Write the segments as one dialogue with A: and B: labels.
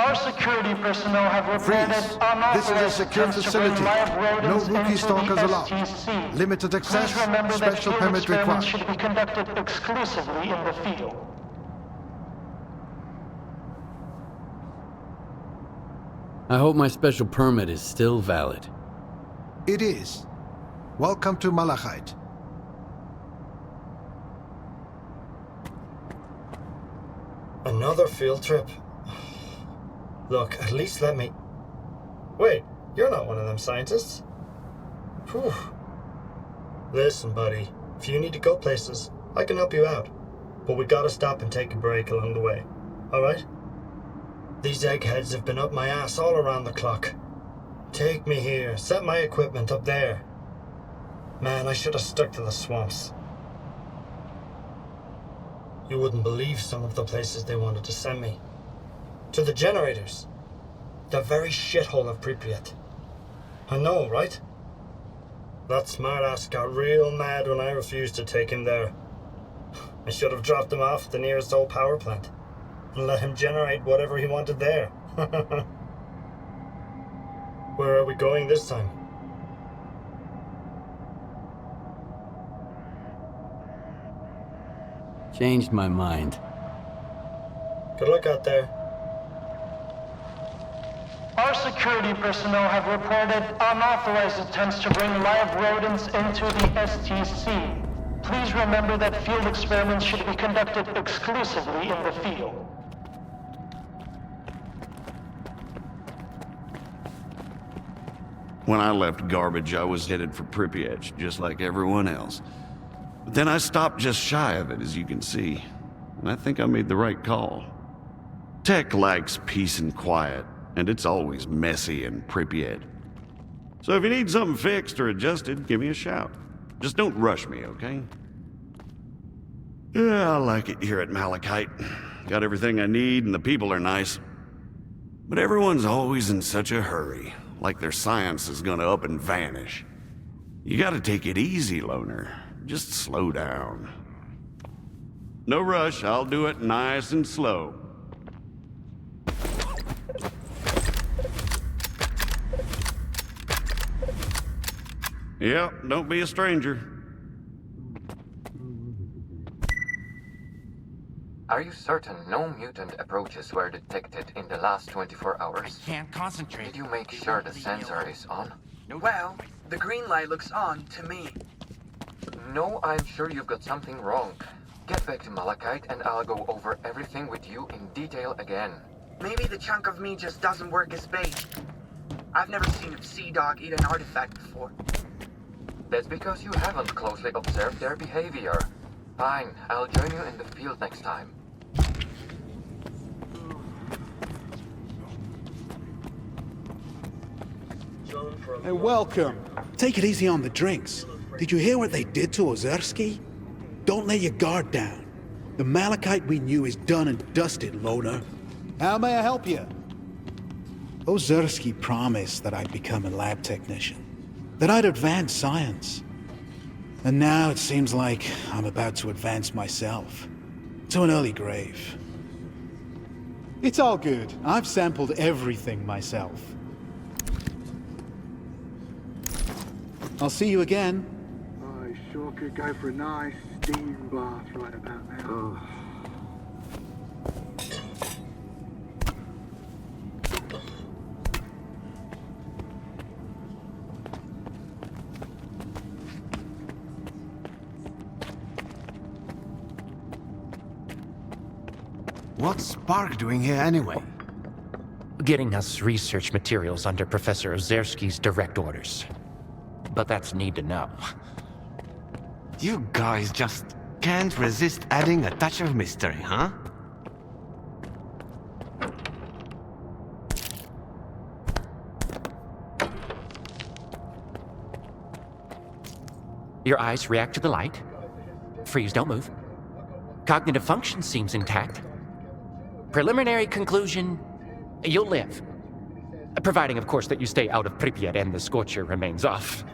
A: Our security personnel have reported
B: Freeze! This is a
A: unauthorized
B: secure
A: attempts to bring
B: facility.
A: live
B: No
A: rodents
B: rookie
A: into
B: stalkers
A: the
B: allowed.
A: STC.
B: Limited access,
A: Please remember that
B: special
A: field
B: permit
A: experiments
B: required.
A: should be conducted exclusively in the field.
C: I hope my special permit is still valid.
B: It is. Welcome to Malachite.
D: Another field trip? Look, at least let me... Wait, you're not one of them scientists? Whew. Listen, buddy, if you need to go places, I can help you out. But we gotta stop and take a break along the way, alright? These eggheads have been up my ass all around the clock. Take me here, set my equipment up there. Man, I should have stuck to the swamps. You wouldn't believe some of the places they wanted to send me. To the generators. The very shithole of Pripyat. I know, right? That smartass got real mad when I refused to take him there. I should have dropped him off at the nearest old power plant and let him generate whatever he wanted there. Where are we going this time?
C: Changed my mind.
D: Good luck out there.
A: Our security personnel have reported unauthorized attempts to bring live rodents into the STC. Please remember that field experiments should be conducted exclusively in the field.
E: When I left garbage, I was headed for Pripyat, just like everyone else. But then I stopped just shy of it, as you can see. And I think I made the right call. Tech likes peace and quiet, and it's always messy in Pripyat. So if you need something fixed or adjusted, give me a shout. Just don't rush me, okay? Yeah, I like it here at Malachite. Got everything I need, and the people are nice. But everyone's always in such a hurry, like their science is gonna up and vanish. You gotta take it easy, loner. Just slow down. No rush, I'll do it nice and slow. Yep, don't be a stranger.
F: Are you certain no mutant approaches were detected in the last 24 hours?
G: Can't concentrate.
F: Did you make sure the sensor is on?
G: Well, the green light looks on to me.
F: No, I'm sure you've got something wrong. Get back to Malachite and I'll go over everything with you in detail again.
G: Maybe the chunk of me just doesn't work as bait. I've never seen a sea dog eat an artifact before.
F: That's because you haven't closely observed their behavior. Fine, I'll join you in the field next time.
H: Hey, welcome. Take it easy on the drinks. Did you hear what they did to S.T.A.L.K.E.R? Don't let your guard down. The Malachite we knew is done and dusted, loner. How may I help you? S.T.A.L.K.E.R promised that I'd become a lab technician, that I'd advance science. And now it seems like I'm about to advance myself, to an early grave. It's all good. I've sampled everything myself. I'll see you again.
I: I sure could go for a nice steam bath right about now.
B: What's S.T.A.L.K.E.R doing here anyway?
J: Getting us research materials under Professor S.T.A.L.K.E.'s direct orders. But that's need to know.
K: You guys just can't resist adding a touch of mystery, huh?
J: Your eyes react to the light. Freeze, don't move. Cognitive function seems intact. Preliminary conclusion, you'll live. Providing, of course, that you stay out of Pripyat and the scorcher remains off.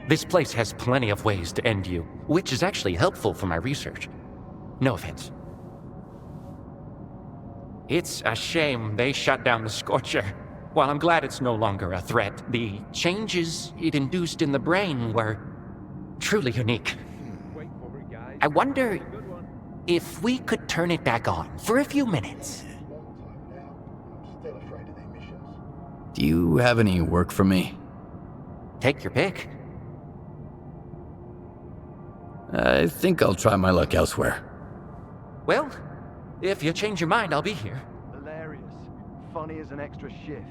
J: This place has plenty of ways to end you, which is actually helpful for my research. No offense. It's a shame they shut down the Scorcher. While I'm glad it's no longer a threat, the changes it induced in the brain were truly unique. I wonder if we could turn it back on for a few minutes.
C: Do you have any work for me?
J: Take your pick.
C: I think I'll try my luck elsewhere.
J: Well, if you change your mind, I'll be here.
L: Hilarious. Funny as an extra shift.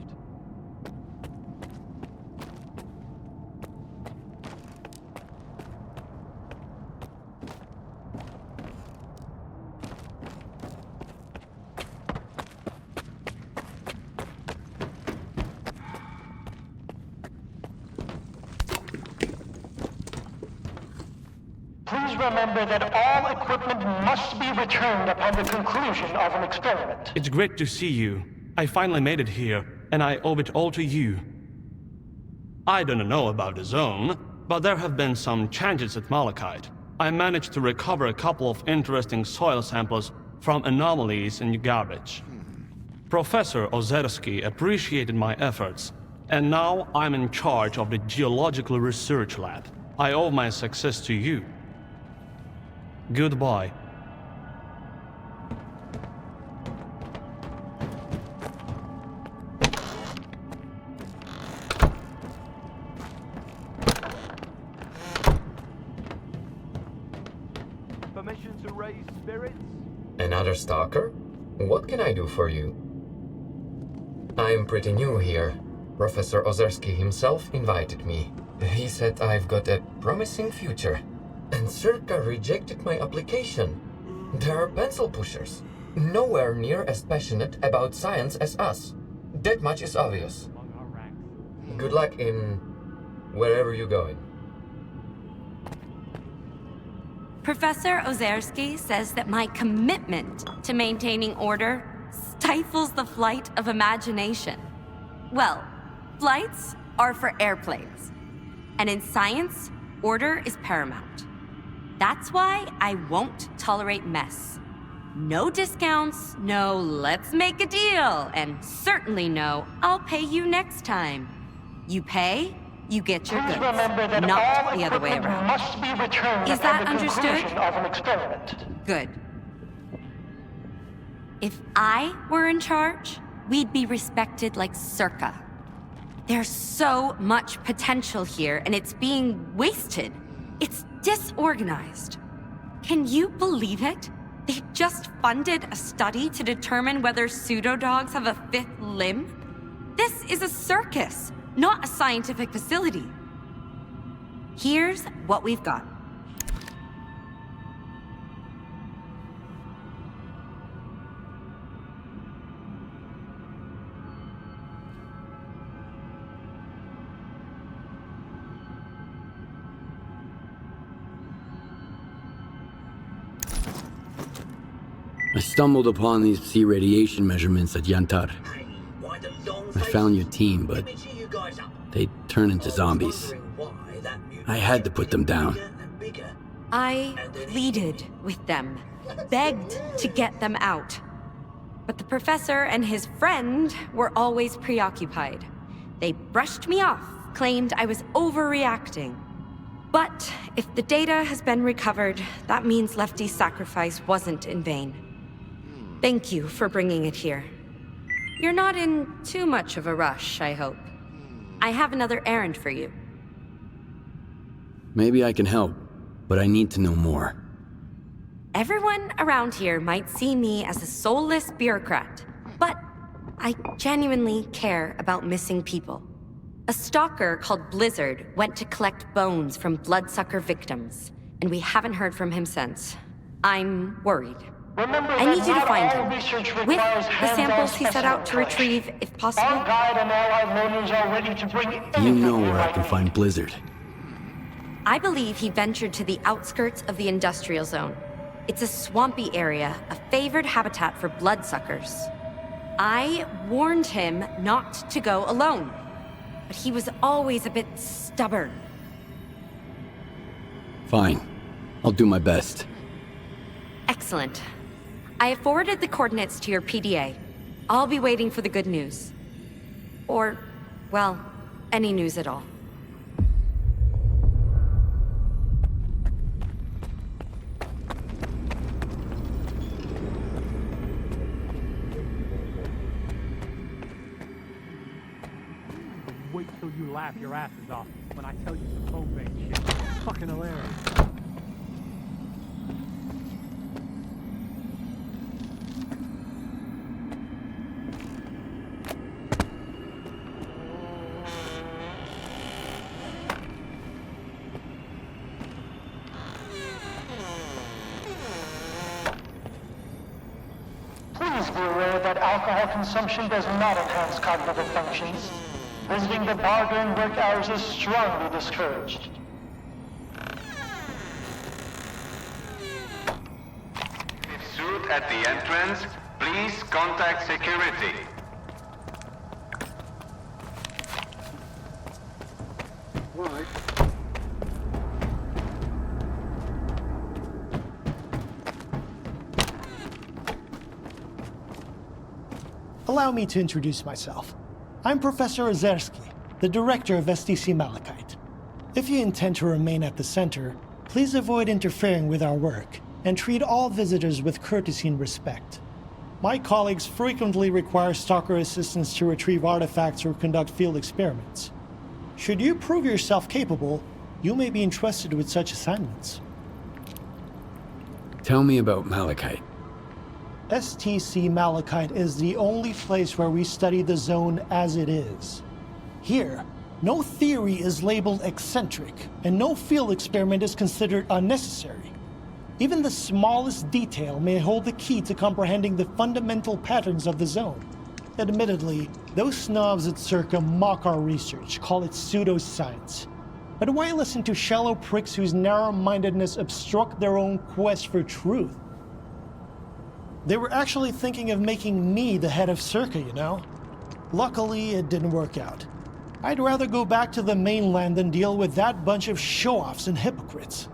A: Please remember that all equipment must be returned upon the conclusion of an experiment.
M: It's great to see you. I finally made it here, and I owe it all to you. I don't know about the zone, but there have been some changes at Malachite. I managed to recover a couple of interesting soil samples from anomalies in garbage. Professor S.T.A.L.K.E.R appreciated my efforts, and now I'm in charge of the Geological Research Lab. I owe my success to you. Goodbye.
L: Permission to raise spirits?
F: Another stalker? What can I do for you? I'm pretty new here. Professor S.T.A.L.K.E.R himself invited me. He said I've got a promising future. And S.T.A.L.K.E.R rejected my application. There are pencil pushers. Nowhere near as passionate about science as us. That much is obvious. Good luck in wherever you're going.
N: Professor S.T.A.L.K.E.R says that my commitment to maintaining order stifles the flight of imagination. Well, flights are for airplanes. And in science, order is paramount. That's why I won't tolerate mess. No discounts, no let's make a deal, and certainly no I'll pay you next time. You pay, you get your goods, not the other way around.
A: Must be returned
N: Is that understood?
A: of an experiment.
N: Good. If I were in charge, we'd be respected like S.T.A.L.K.E.R. There's so much potential here, and it's being wasted. It's disorganized. Can you believe it? They just funded a study to determine whether pseudo-dogs have a fifth limb? This is a circus, not a scientific facility. Here's what we've got.
C: I stumbled upon these sea radiation measurements at Yantar. I found your team, but they turned into zombies. I had to put them down.
N: I pleaded with them, begged to get them out. But the professor and his friend were always preoccupied. They brushed me off, claimed I was overreacting. But if the data has been recovered, that means Lefty's sacrifice wasn't in vain. Thank you for bringing it here. You're not in too much of a rush, I hope. I have another errand for you.
C: Maybe I can help, but I need to know more.
N: Everyone around here might see me as a soulless bureaucrat, but I genuinely care about missing people. A stalker called Blizzard went to collect bones from bloodsucker victims, and we haven't heard from him since. I'm worried. I need you to find him, with the samples he set out to retrieve, if possible.
A: Our guide and allied learners are ready to bring
C: You know where I can find Blizzard.
N: I believe he ventured to the outskirts of the industrial zone. It's a swampy area, a favored habitat for bloodsuckers. I warned him not to go alone, but he was always a bit stubborn.
C: Fine. I'll do my best.
N: Excellent. I have forwarded the coordinates to your PDA. I'll be waiting for the good news. Or, well, any news at all.
O: Wait till you laugh your asses off when I tell you some propane shit. It's fucking hilarious.
A: Please be aware that alcohol consumption does not enhance cognitive functions. Visiting the bar during work hours is strongly discouraged.
P: Suit at the entrance, please contact security.
I: Why?
Q: Allow me to introduce myself. I'm Professor Ozerski, the director of SDC Malachite. If you intend to remain at the center, please avoid interfering with our work and treat all visitors with courtesy and respect. My colleagues frequently require stalker assistance to retrieve artifacts or conduct field experiments. Should you prove yourself capable, you may be entrusted with such assignments.
C: Tell me about Malachite.
Q: STC Malachite is the only place where we study the zone as it is. Here, no theory is labeled eccentric, and no field experiment is considered unnecessary. Even the smallest detail may hold the key to comprehending the fundamental patterns of the zone. Admittedly, those snobs at Circa mock our research, call it pseudoscience. But why listen to shallow pricks whose narrow-mindedness obstruct their own quest for truth? They were actually thinking of making me the head of Circa, you know? Luckily, it didn't work out. I'd rather go back to the mainland than deal with that bunch of show-offs and hypocrites.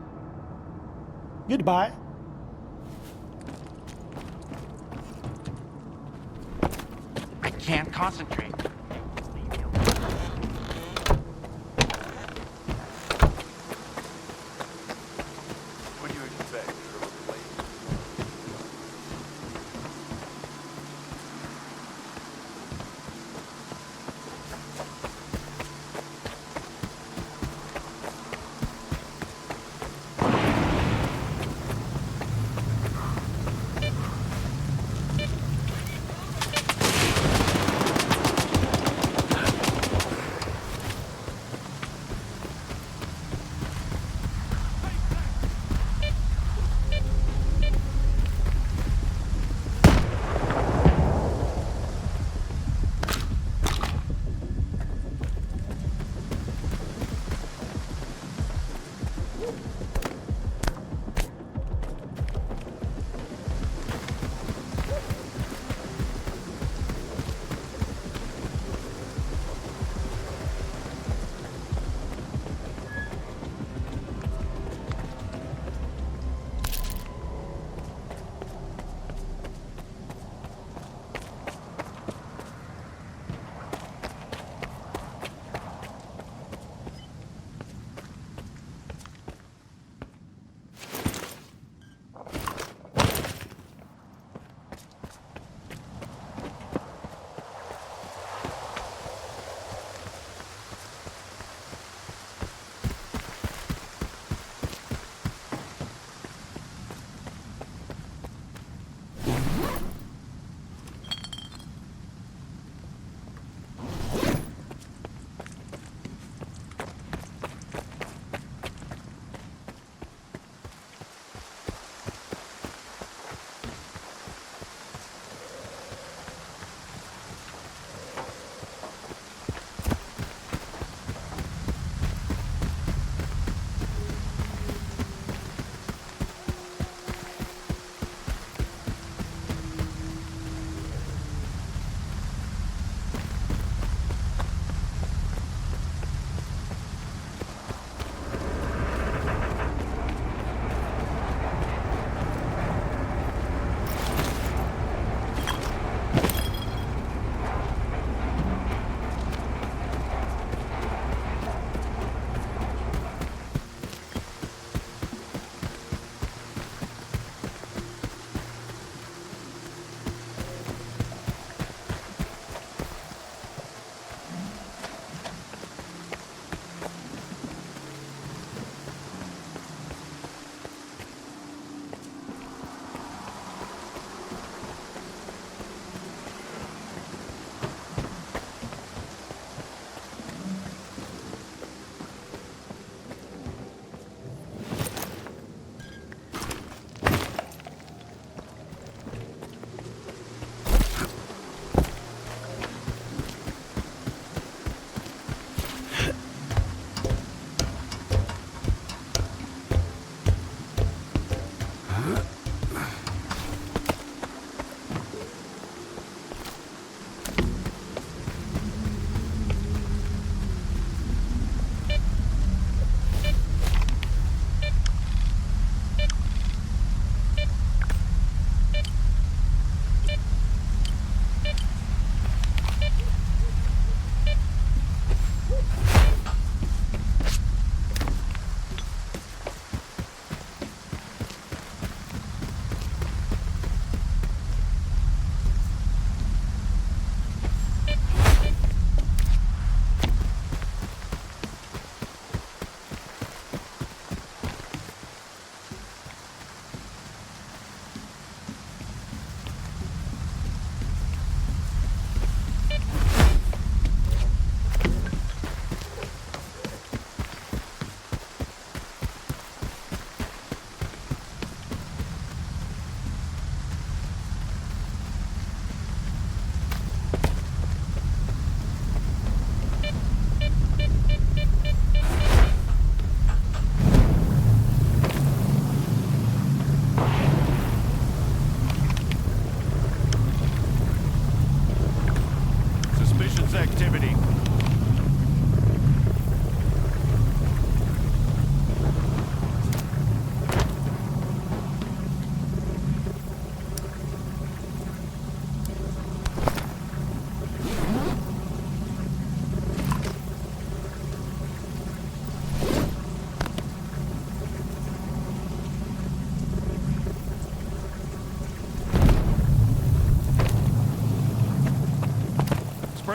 Q: Goodbye.
K: I can't concentrate.
L: What do you expect?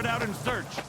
K: Spread out and search.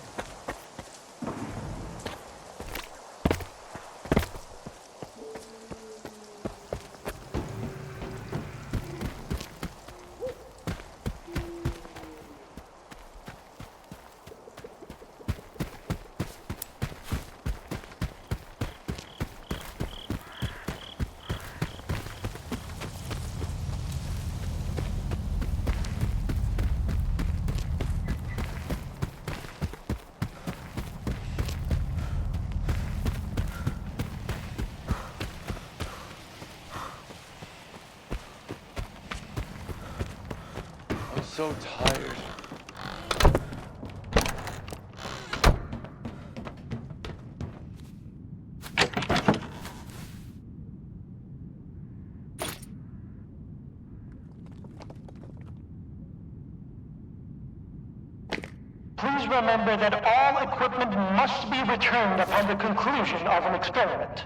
L: So tired.
A: Please remember that all equipment must be returned upon the conclusion of an experiment.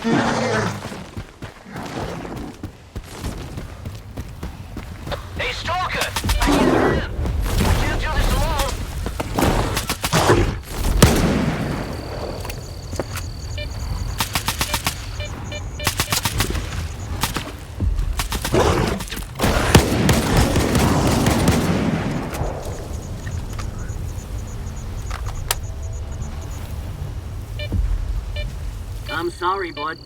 R: Hey, Stalker! I need a hand! I can't do this alone!
S: I'm sorry, bud.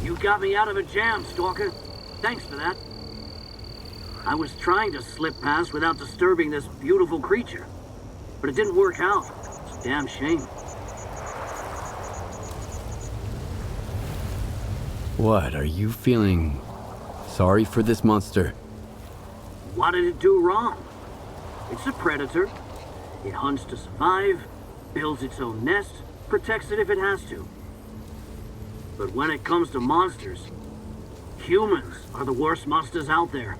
S: You got me out of a jam, Stalker. Thanks for that. I was trying to slip past without disturbing this beautiful creature, but it didn't work out. It's a damn shame.
C: What, are you feeling sorry for this monster?
S: What did it do wrong? It's a predator. It hunts to survive, builds its own nest, protects it if it has to. But when it comes to monsters, humans are the worst monsters out there.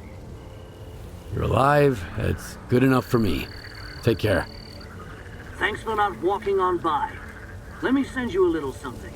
C: You're alive, it's good enough for me. Take care.
S: Thanks for not walking on by. Let me send you a little something.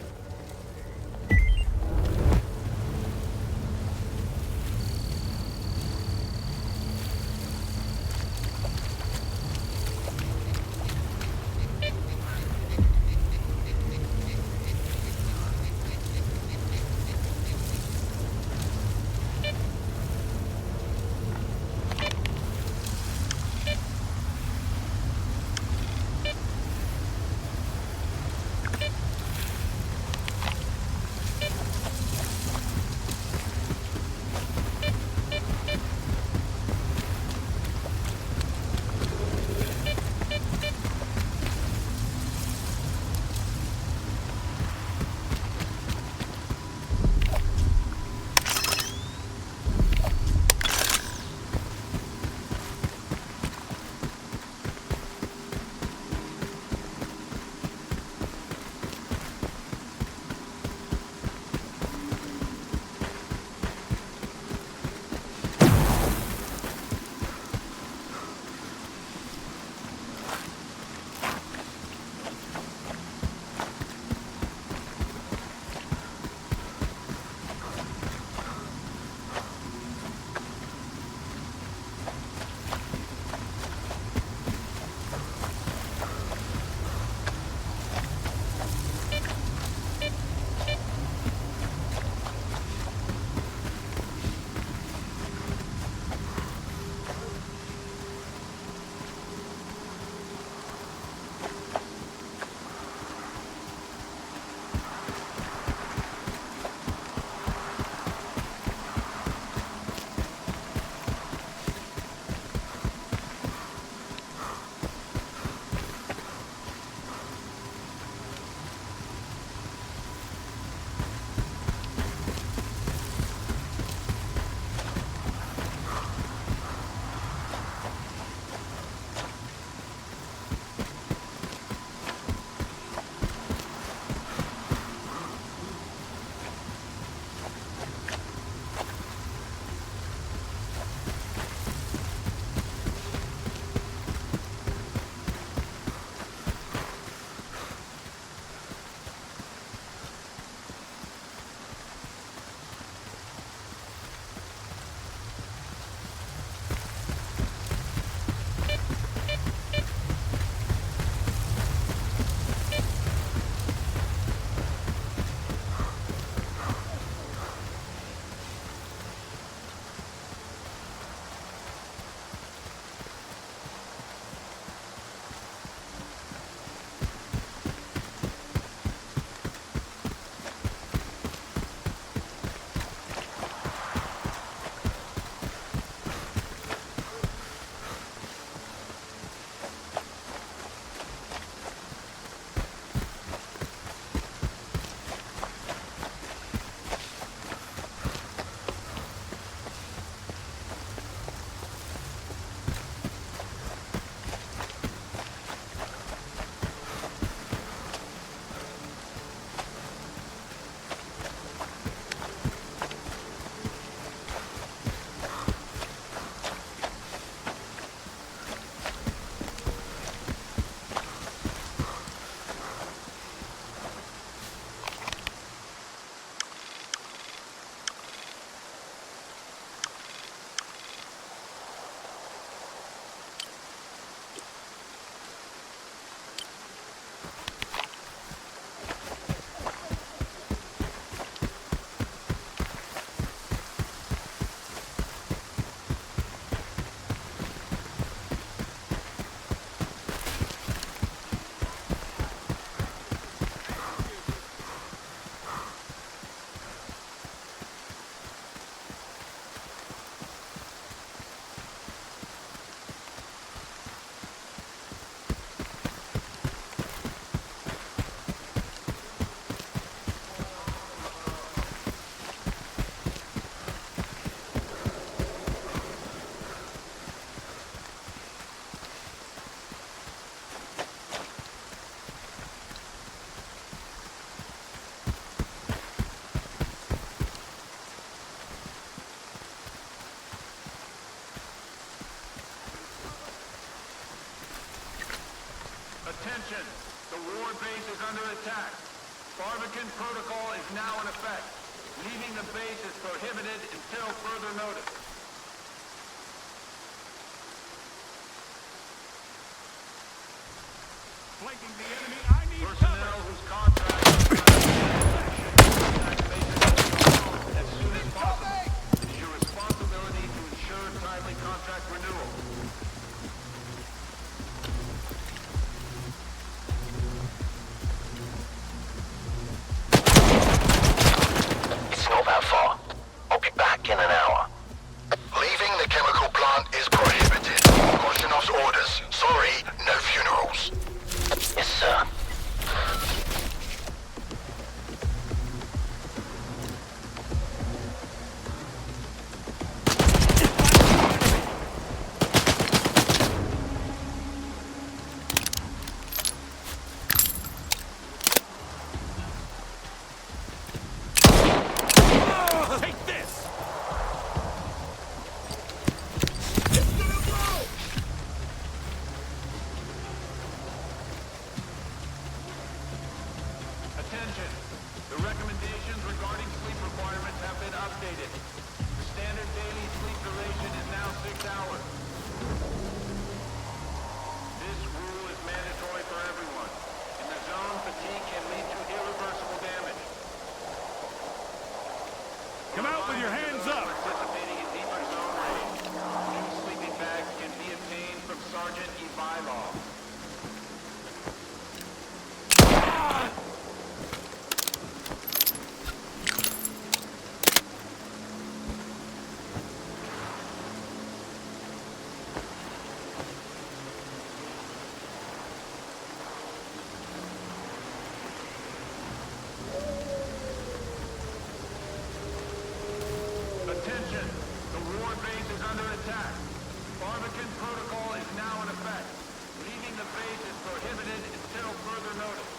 P: Attention! The war base is under attack. Barbican protocol is now in effect. Leaving the base is prohibited until further notice.
O: Flanking the enemy, I need
P: Personnel whose contract as soon as possible. It is your responsibility to ensure timely contract renewal.
T: It's not that far. I'll be back in an hour. Leaving the chemical plant is prohibited. Kostianov's orders. Sorry, no funerals. Yes, sir.
O: Take this!
P: Attention! The recommendations regarding sleep requirements have been updated. The standard daily sleep duration is now 6 hours. This rule is mandatory for everyone. In the zone, fatigue can lead to irreversible damage.
O: Come out with your hands up!
P: Participating in deeper zone raids. New sleeping bags can be obtained from Sergeant Ivailov. Attention! The war base is under attack. Barbican protocol is now in effect. Leaving the base is prohibited until further notice.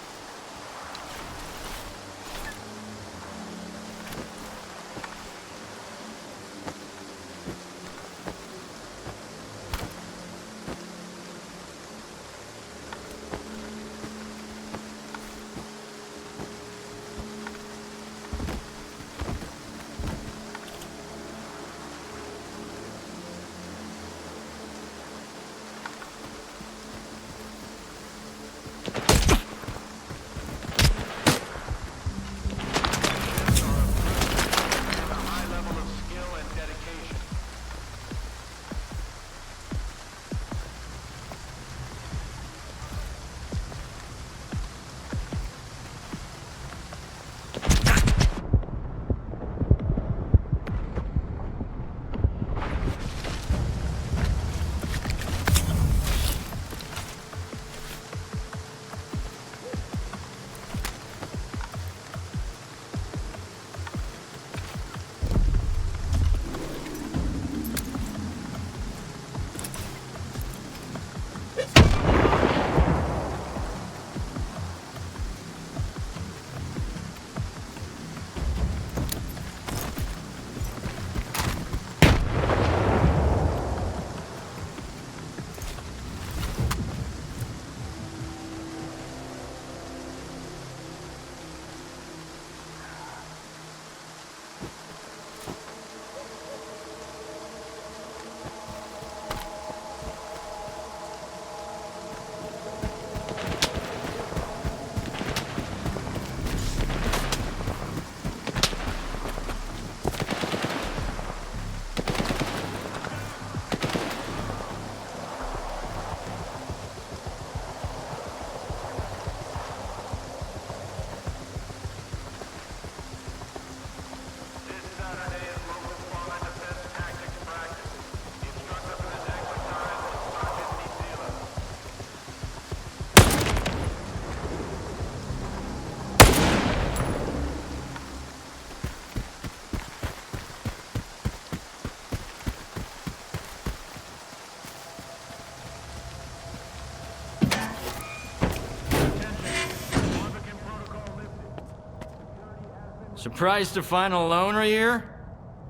U: Surprised to find a loner here?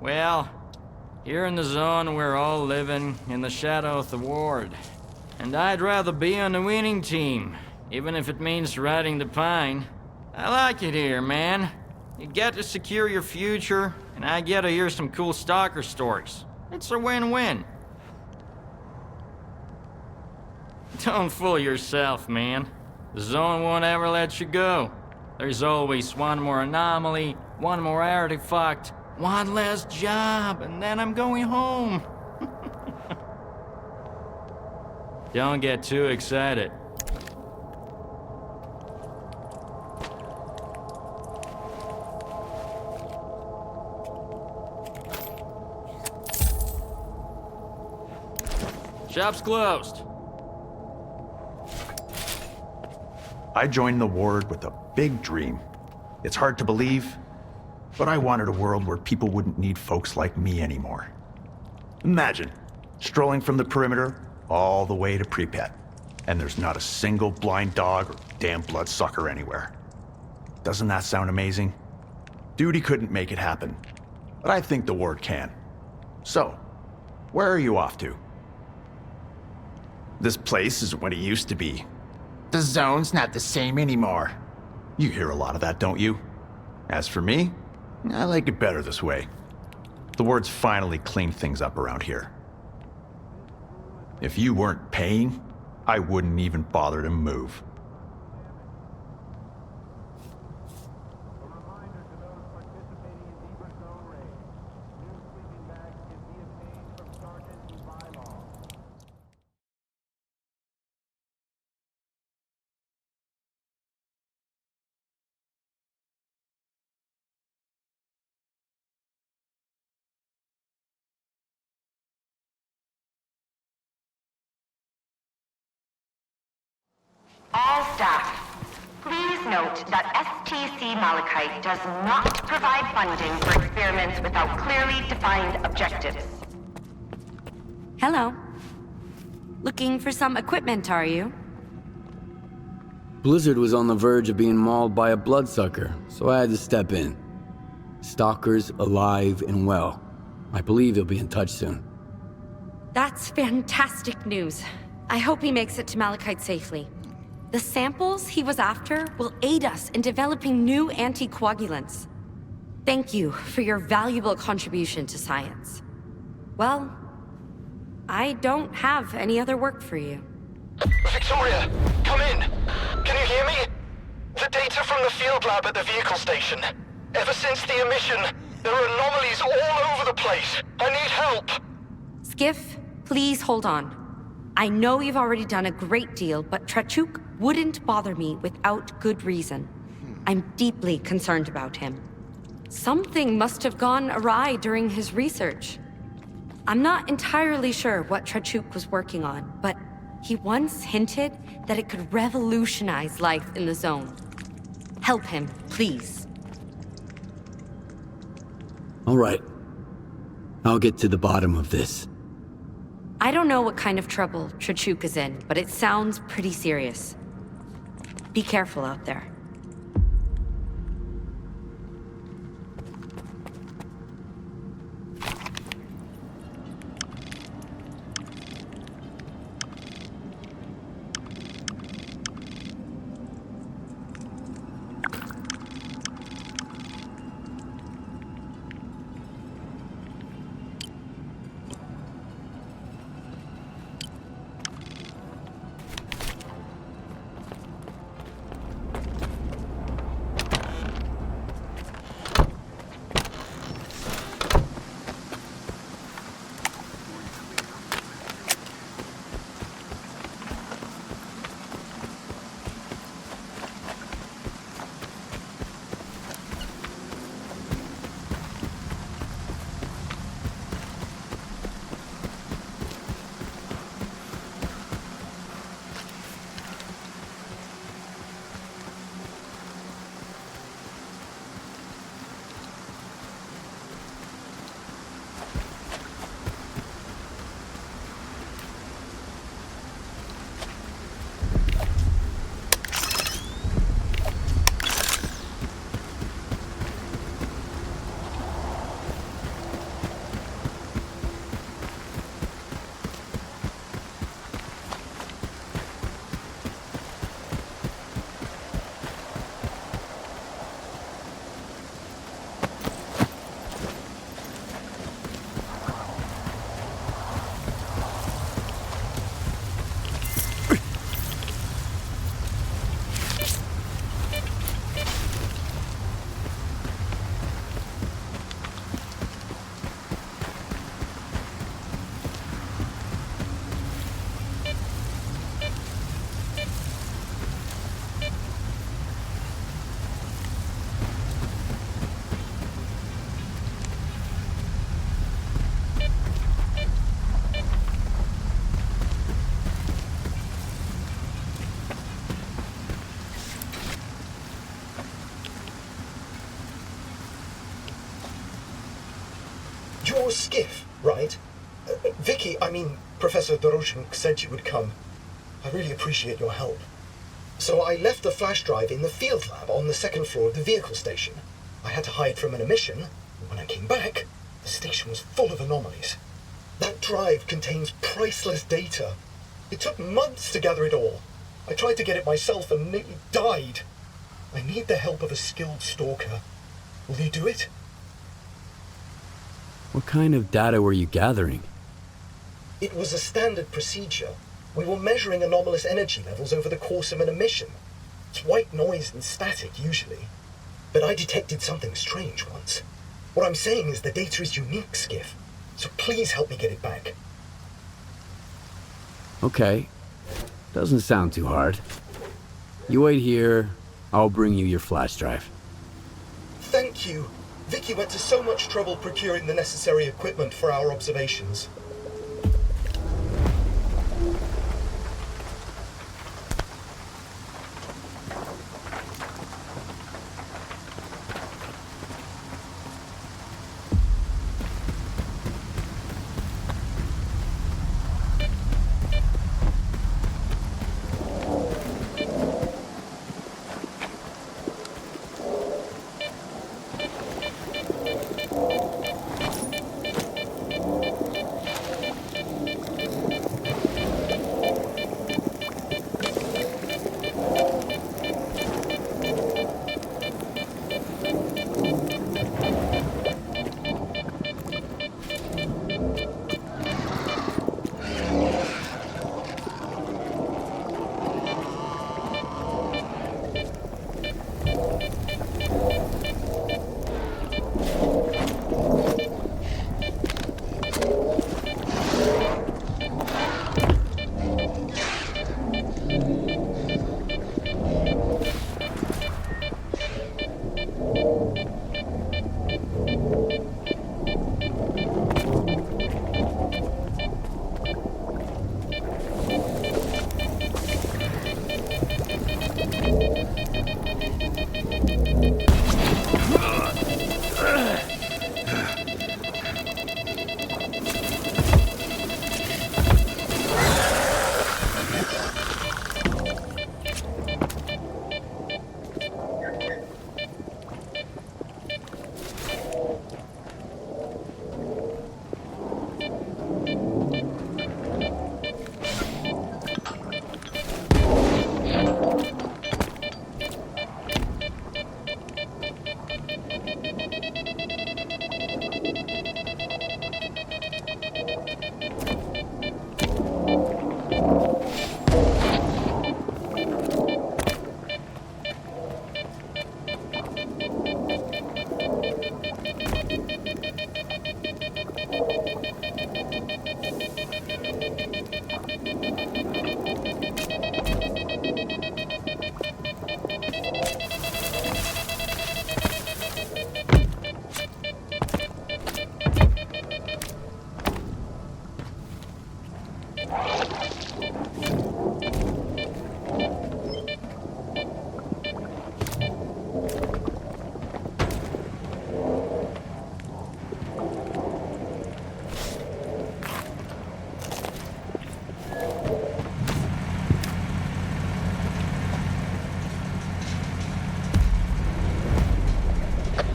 U: Well, here in the zone we're all living in the shadow of the ward. And I'd rather be on the winning team, even if it means riding the pine. I like it here, man. You get to secure your future, and I get to hear some cool stalker stories. It's a win-win. Don't fool yourself, man. The zone won't ever let you go. There's always one more anomaly, one more artifact, one less job, and then I'm going home. Don't get too excited. Shop's closed.
D: I joined the ward with a big dream. It's hard to believe, but I wanted a world where people wouldn't need folks like me anymore. Imagine strolling from the perimeter all the way to Pripyat, and there's not a single blind dog or damn bloodsucker anywhere. Doesn't that sound amazing? Duty couldn't make it happen, but I think the ward can. So, where are you off to? This place isn't what it used to be. The zone's not the same anymore. You hear a lot of that, don't you? As for me, I like it better this way. The ward's finally cleaned things up around here. If you weren't paying, I wouldn't even bother to move.
V: All staff, please note that STC Malachite does not provide funding for experiments without clearly defined objectives.
N: Hello. Looking for some equipment, are you?
C: Blizzard was on the verge of being mauled by a bloodsucker, so I had to step in. Stalker's alive and well. I believe he'll be in touch soon.
N: That's fantastic news. I hope he makes it to Malachite safely. The samples he was after will aid us in developing new anticoagulants. Thank you for your valuable contribution to science. Well, I don't have any other work for you.
T: Victoria, come in. Can you hear me? The data from the field lab at the vehicle station. Ever since the emission, there are anomalies all over the place. I need help.
N: Skiff, please hold on. I know you've already done a great deal, but Trachuk wouldn't bother me without good reason. I'm deeply concerned about him. Something must have gone awry during his research. I'm not entirely sure what Trachuk was working on, but he once hinted that it could revolutionize life in the zone. Help him, please.
C: All right. I'll get to the bottom of this.
N: I don't know what kind of trouble Trachuk is in, but it sounds pretty serious. Be careful out there.
E: your skiff, right? Vicky, I mean, Professor Trachuk said you would come. I really appreciate your help. So I left the flash drive in the field lab on the second floor of the vehicle station. I had to hide from an emission, and when I came back, the station was full of anomalies. That drive contains priceless data. It took months to gather it all. I tried to get it myself and nearly died. I need the help of a skilled stalker. Will you do it?
C: What kind of data were you gathering?
E: It was a standard procedure. We were measuring anomalous energy levels over the course of an emission. It's white noise and static, usually. But I detected something strange once. What I'm saying is the data is unique, Skiff. So please help me get it back.
C: Okay. Doesn't sound too hard. You wait here, I'll bring you your flash drive.
E: Thank you. Vicky went to so much trouble procuring the necessary equipment for our observations.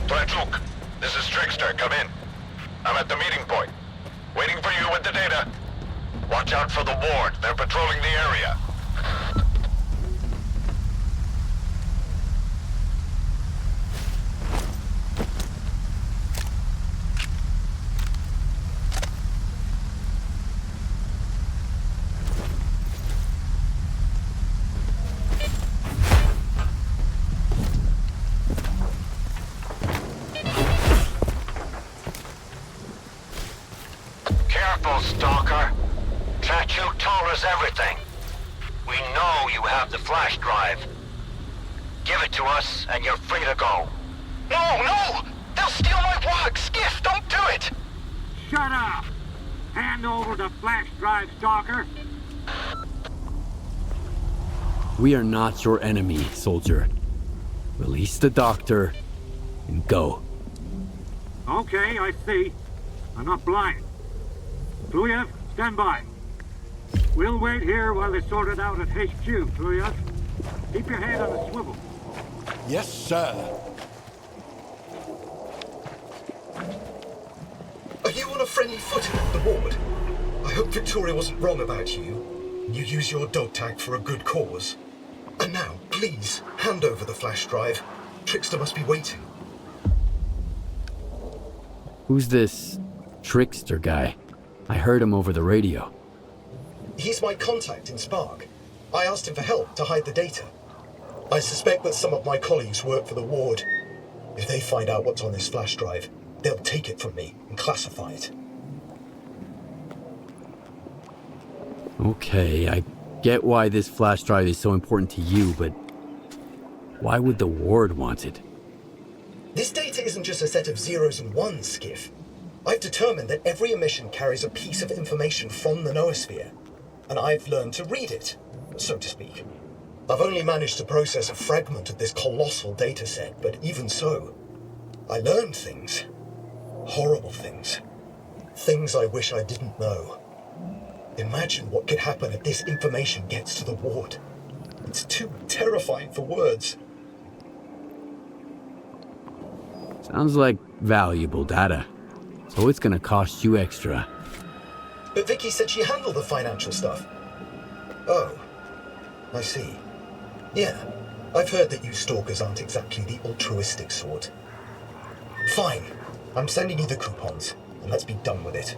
T: Trachuk, this is Trickster. Come in. I'm at the meeting point. Waiting for you with the data. Watch out for the ward. They're patrolling the area. Careful, Stalker. Trachuk told us everything. We know you have the flash drive. Give it to us, and you're free to go.
P: No, no! They'll steal my WOG! Skiff, don't do it!
I: Shut up! Hand over the flash drive, Stalker.
C: We are not your enemy, soldier. Release the doctor and go.
I: Okay, I see. I'm not blind. Pluyev, stand by. We'll wait here while they sort it out at HQ, Pluyev. Keep your head on a swivel.
G: Yes, sir.
E: Are you on a friendly footing with the ward? I hope Victoria wasn't wrong about you. You use your dog tag for a good cause. And now, please, hand over the flash drive. Trickster must be waiting.
C: Who's this Trickster guy? I heard him over the radio.
E: He's my contact in S.T.A.L.K.E.R. I asked him for help to hide the data. I suspect that some of my colleagues work for the ward. If they find out what's on this flash drive, they'll take it from me and classify it.
C: Okay, I get why this flash drive is so important to you, but why would the ward want it?
E: This data isn't just a set of zeros and ones, Skiff. I've determined that every emission carries a piece of information from the noosphere, and I've learned to read it, so to speak. I've only managed to process a fragment of this colossal data set, but even so, I learned things. Horrible things. Things I wish I didn't know. Imagine what could happen if this information gets to the ward. It's too terrifying for words.
C: Sounds like valuable data. So it's gonna cost you extra.
E: But Vicky said she handled the financial stuff. Oh, I see. Yeah, I've heard that you stalkers aren't exactly the altruistic sort. Fine, I'm sending you the coupons, and let's be done with it.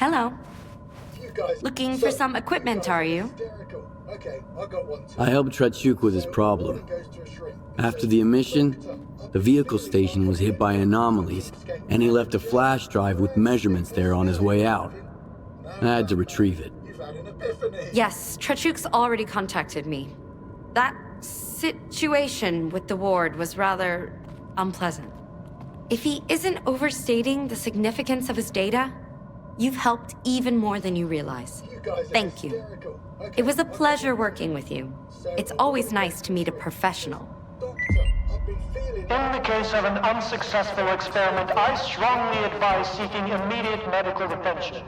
N: Hello.
E: You guys...
N: Looking for some equipment, are you?
E: Okay, I got one too.
C: I helped Trachuk with his problem. After the emission, the vehicle station was hit by anomalies, and he left a flash drive with measurements there on his way out. I had to retrieve it.
N: Yes, Trachuk's already contacted me. That situation with the ward was rather unpleasant. If he isn't overstating the significance of his data, you've helped even more than you realize. Thank you. It was a pleasure working with you. It's always nice to meet a professional.
A: In the case of an unsuccessful experiment, I strongly advise seeking immediate medical attention.